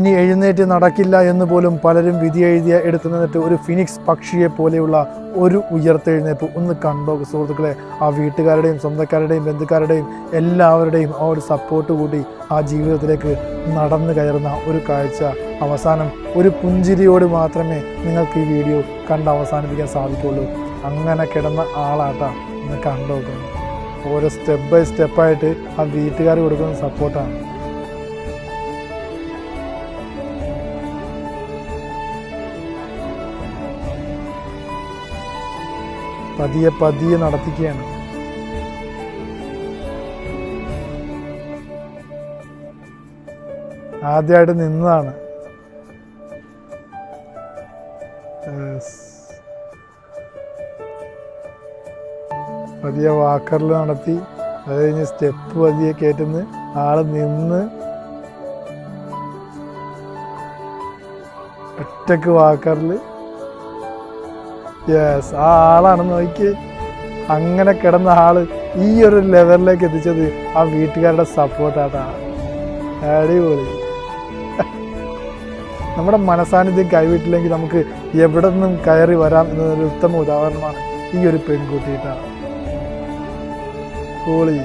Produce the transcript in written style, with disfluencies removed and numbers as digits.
ഇനി എഴുന്നേറ്റ് നടക്കില്ല എന്ന് പോലും പലരും വിധി എഴുതിയ എടുത്തു നിന്നിട്ട് ഒരു ഫിനിക്സ് പക്ഷിയെ പോലെയുള്ള ഒരു ഉയർത്തെഴുന്നേൽപ്പ് ഒന്ന് കണ്ടോ സുഹൃത്തുക്കളെ. ആ വീട്ടുകാരുടെയും സ്വന്തക്കാരുടെയും ബന്ധുക്കാരുടെയും എല്ലാവരുടെയും ആ ഒരു സപ്പോർട്ട് കൂടി ആ ജീവിതത്തിലേക്ക് നടന്നു കയറുന്ന ഒരു കാഴ്ച അവസാനം ഒരു പുഞ്ചിരിയോട് മാത്രമേ നിങ്ങൾക്ക് ഈ വീഡിയോ കണ്ട് അവസാനിപ്പിക്കാൻ സാധിക്കുള്ളൂ. അങ്ങനെ കിടന്ന ആളാട്ടാ ഒന്ന് കണ്ടോക്കണം. ഓരോ സ്റ്റെപ്പ് ബൈ സ്റ്റെപ്പായിട്ട് ആ വീട്ടുകാർ കൊടുക്കുന്ന സപ്പോർട്ടാണ്. പതിയെ പതിയെ നടത്തിക്കുകയാണ്. ആദ്യമായിട്ട് നിന്നതാണ്. പതിയെ വാക്കറിൽ നടത്തി, അത് കഴിഞ്ഞ് സ്റ്റെപ്പ് പതിയെ കയറ്റുന്ന ആള് നിന്ന് ഒറ്റക്ക് വാക്കറിൽ. യെസ്, ആ ആളാണ് നോക്കി. അങ്ങനെ കിടന്ന ആള് ഈ ഒരു ലെവലിലേക്ക് എത്തിച്ചത് ആ വീട്ടുകാരുടെ സപ്പോർട്ടായിട്ടാണ്. അടിപൊളി. നമ്മുടെ മനസാന്നിധ്യം കൈവിട്ടില്ലെങ്കിൽ നമുക്ക് എവിടെ നിന്നും കയറി വരാം എന്നൊരു ഉത്തമ ഉദാഹരണമാണ് ഈ ഒരു പെൺകുട്ടിയിട്ടാണ്. പൊളി.